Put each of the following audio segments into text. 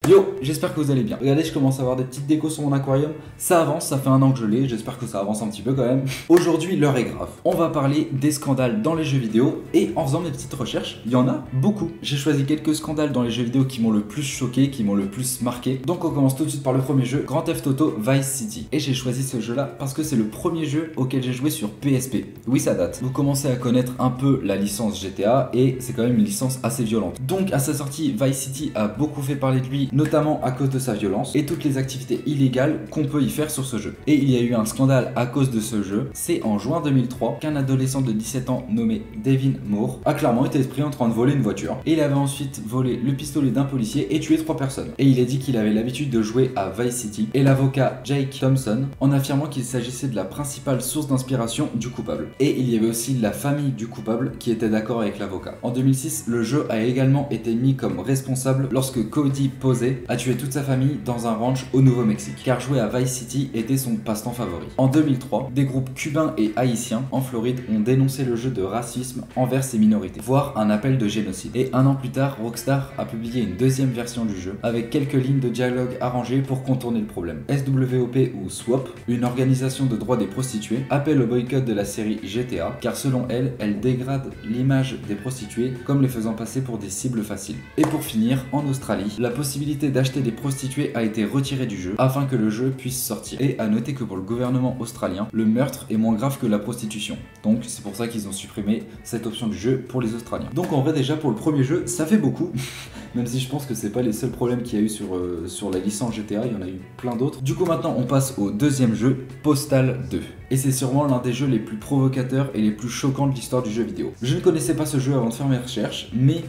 Yo, j'espère que vous allez bien. Regardez, je commence à avoir des petites décos sur mon aquarium. Ça avance, ça fait un an que je l'ai, j'espère que ça avance un petit peu quand même. Aujourd'hui, l'heure est grave. On va parler des scandales dans les jeux vidéo. Et en faisant mes petites recherches, il y en a beaucoup. J'ai choisi quelques scandales dans les jeux vidéo qui m'ont le plus choqué, qui m'ont le plus marqué. Donc on commence tout de suite par le premier jeu, Grand Theft Auto Vice City. Et j'ai choisi ce jeu là parce que c'est le premier jeu auquel j'ai joué sur PSP. Oui, ça date. Vous commencez à connaître un peu la licence GTA et c'est quand même une licence assez violente. Donc à sa sortie, Vice City a beaucoup fait parler de lui, notamment à cause de sa violence et toutes les activités illégales qu'on peut y faire sur ce jeu. Et il y a eu un scandale à cause de ce jeu. C'est en juin 2003 qu'un adolescent de 17 ans nommé Devin Moore a clairement été pris en train de voler une voiture. Et il avait ensuite volé le pistolet d'un policier et tué 3 personnes. Et il a dit qu'il avait l'habitude de jouer à Vice City. Et l'avocat Jake Thompson en affirmant qu'il s'agissait de la principale source d'inspiration du coupable. Et il y avait aussi la famille du coupable qui était d'accord avec l'avocat. En 2006, le jeu a également été mis comme responsable lorsque Cody Posey a tué toute sa famille dans un ranch au Nouveau-Mexique, car jouer à Vice City était son passe-temps favori. En 2003, des groupes cubains et haïtiens en Floride ont dénoncé le jeu de racisme envers ces minorités, voire un appel de génocide. Et un an plus tard, Rockstar a publié une deuxième version du jeu avec quelques lignes de dialogue arrangées pour contourner le problème. SWOP ou SWOP, une organisation de droits des prostituées, appelle au boycott de la série GTA, car selon elle, elle dégrade l'image des prostituées comme les faisant passer pour des cibles faciles. Et pour finir, en Australie, la possibilité d'acheter des prostituées a été retirée du jeu afin que le jeu puisse sortir. Et à noter que pour le gouvernement australien, le meurtre est moins grave que la prostitution. Donc c'est pour ça qu'ils ont supprimé cette option du jeu pour les Australiens. Donc en vrai déjà pour le premier jeu, ça fait beaucoup. Même si je pense que c'est pas les seuls problèmes qu'il y a eu sur la licence GTA, il y en a eu plein d'autres. Du coup maintenant on passe au deuxième jeu, Postal 2. Et c'est sûrement l'un des jeux les plus provocateurs et les plus choquants de l'histoire du jeu vidéo. Je ne connaissais pas ce jeu avant de faire mes recherches, mais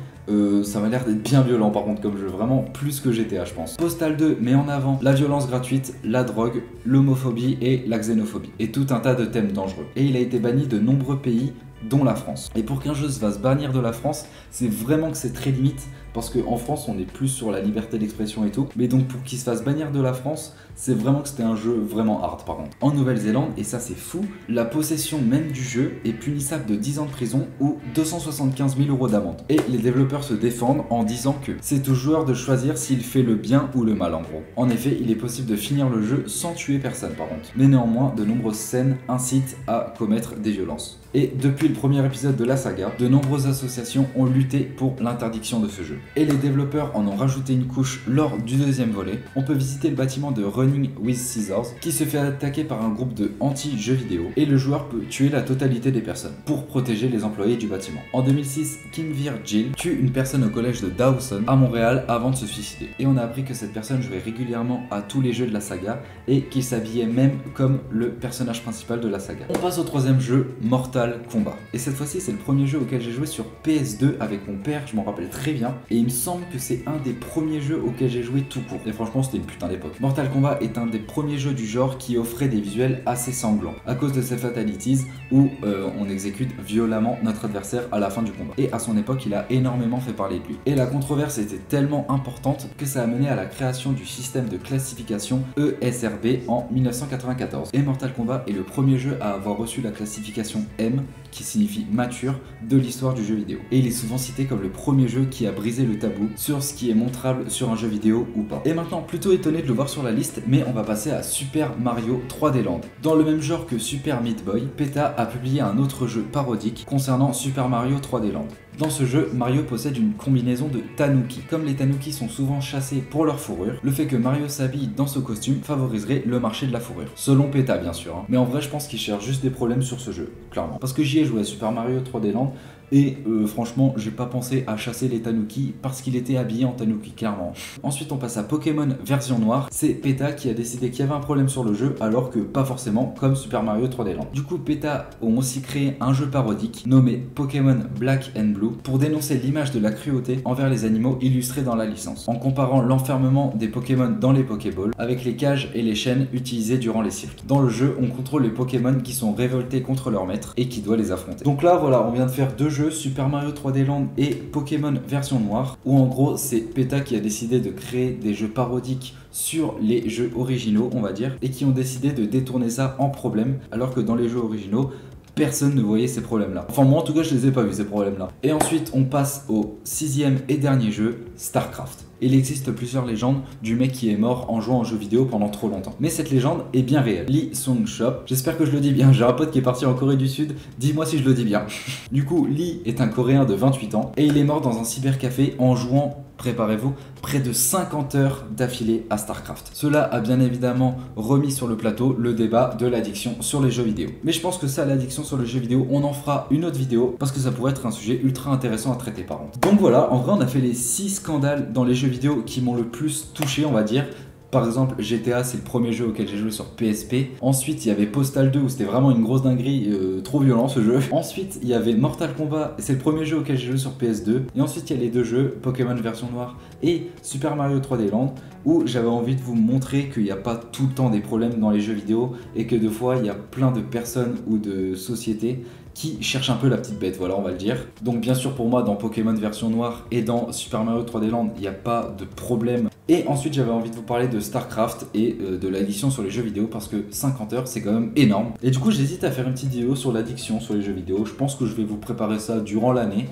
ça m'a l'air d'être bien violent par contre comme jeu, vraiment plus que GTA je pense. Postal 2 met en avant la violence gratuite, la drogue, l'homophobie et la xénophobie. Et tout un tas de thèmes dangereux. Et il a été banni de nombreux pays, dont la France. Et pour qu'un jeu se fasse bannir de la France, c'est vraiment que c'est très limite, parce qu'en France on est plus sur la liberté d'expression et tout, mais donc pour qu'il se fasse bannir de la France, c'est vraiment que c'était un jeu vraiment hard par contre. En Nouvelle-Zélande, et ça c'est fou, la possession même du jeu est punissable de 10 ans de prison ou 275 000 € d'amende. Et les développeurs se défendent en disant que c'est au joueur de choisir s'il fait le bien ou le mal en gros. En effet, il est possible de finir le jeu sans tuer personne par contre. Mais néanmoins, de nombreuses scènes incitent à commettre des violences. Et depuis le premier épisode de la saga, de nombreuses associations ont lutté pour l'interdiction de ce jeu. Et les développeurs en ont rajouté une couche lors du deuxième volet. On peut visiter le bâtiment de Running with Scissors qui se fait attaquer par un groupe de anti-jeux vidéo et le joueur peut tuer la totalité des personnes pour protéger les employés du bâtiment. En 2006, Kim Virgil tue une personne au collège de Dawson à Montréal avant de se suicider. Et on a appris que cette personne jouait régulièrement à tous les jeux de la saga et qu'il s'habillait même comme le personnage principal de la saga. On passe au troisième jeu, Mortal Kombat. Et cette fois-ci, c'est le premier jeu auquel j'ai joué sur PS2 avec mon père, je m'en rappelle très bien. Et il me semble que c'est un des premiers jeux auxquels j'ai joué tout court. Et franchement, c'était une putain d'époque. Mortal Kombat est un des premiers jeux du genre qui offrait des visuels assez sanglants à cause de ses fatalities où on exécute violemment notre adversaire à la fin du combat. Et à son époque, il a énormément fait parler de lui. Et la controverse était tellement importante que ça a mené à la création du système de classification ESRB en 1994. Et Mortal Kombat est le premier jeu à avoir reçu la classification M, qui signifie mature, de l'histoire du jeu vidéo. Et il est souvent cité comme le premier jeu qui a brisé le tabou sur ce qui est montrable sur un jeu vidéo ou pas. Et maintenant, plutôt étonné de le voir sur la liste, mais on va passer à Super Mario 3D Land. Dans le même genre que Super Meat Boy, PETA a publié un autre jeu parodique concernant Super Mario 3D Land. Dans ce jeu, Mario possède une combinaison de tanuki. Comme les tanuki sont souvent chassés pour leur fourrure, le fait que Mario s'habille dans ce costume favoriserait le marché de la fourrure. Selon PETA bien sûr, hein. Mais en vrai je pense qu'ils cherchent juste des problèmes sur ce jeu, clairement. Parce que j'y ai joué à Super Mario 3D Land, et franchement, j'ai pas pensé à chasser les tanuki parce qu'il était habillé en tanuki, clairement. Ensuite, on passe à Pokémon version noire. C'est PETA qui a décidé qu'il y avait un problème sur le jeu, alors que pas forcément, comme Super Mario 3D Land. Du coup, PETA ont aussi créé un jeu parodique nommé Pokémon Black and Blue pour dénoncer l'image de la cruauté envers les animaux illustrés dans la licence, en comparant l'enfermement des Pokémon dans les Pokéballs avec les cages et les chaînes utilisées durant les cirques. Dans le jeu, on contrôle les Pokémon qui sont révoltés contre leur maître et qui doit les affronter. Donc là, voilà, on vient de faire deux jeux, Super Mario 3D Land et Pokémon version noire, où en gros c'est PETA qui a décidé de créer des jeux parodiques sur les jeux originaux, on va dire, et qui ont décidé de détourner ça en problème, alors que dans les jeux originaux, personne ne voyait ces problèmes-là. Enfin moi en tout cas je les ai pas vus ces problèmes-là. Et ensuite on passe au 6e et dernier jeu, StarCraft. Il existe plusieurs légendes du mec qui est mort en jouant aux jeux vidéo pendant trop longtemps. Mais cette légende est bien réelle. Lee Sung-chop, j'espère que je le dis bien, j'ai un pote qui est parti en Corée du Sud, dis-moi si je le dis bien. Du coup, Lee est un Coréen de 28 ans et il est mort dans un cybercafé en jouant, préparez-vous, près de 50 heures d'affilée à StarCraft. Cela a bien évidemment remis sur le plateau le débat de l'addiction sur les jeux vidéo. Mais je pense que ça, l'addiction sur les jeux vidéo, on en fera une autre vidéo parce que ça pourrait être un sujet ultra intéressant à traiter par contre. Donc voilà, en vrai on a fait les 6 scandales dans les jeux vidéo qui m'ont le plus touché, on va dire. Par exemple, GTA, c'est le premier jeu auquel j'ai joué sur PSP. Ensuite, il y avait Postal 2 où c'était vraiment une grosse dinguerie, trop violent ce jeu. Ensuite, il y avait Mortal Kombat, c'est le premier jeu auquel j'ai joué sur PS2. Et ensuite, il y a les deux jeux, Pokémon version noire et Super Mario 3D Land, où j'avais envie de vous montrer qu'il n'y a pas tout le temps des problèmes dans les jeux vidéo et que des fois, il y a plein de personnes ou de sociétés qui cherche un peu la petite bête, voilà, on va le dire. Donc bien sûr pour moi dans Pokémon version noire et dans Super Mario 3D Land, il n'y a pas de problème. Et ensuite j'avais envie de vous parler de StarCraft et de l'addiction sur les jeux vidéo parce que 50 heures c'est quand même énorme. Et du coup j'hésite à faire une petite vidéo sur l'addiction sur les jeux vidéo. Je pense que je vais vous préparer ça durant l'année.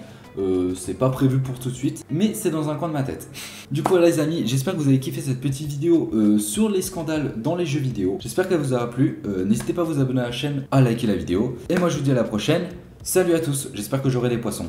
C'est pas prévu pour tout de suite, mais c'est dans un coin de ma tête. Du coup, voilà les amis, j'espère que vous avez kiffé cette petite vidéo sur les scandales dans les jeux vidéo. J'espère qu'elle vous aura plu. N'hésitez pas à vous abonner à la chaîne, à liker la vidéo. Et moi, je vous dis à la prochaine. Salut à tous, j'espère que j'aurai des poissons.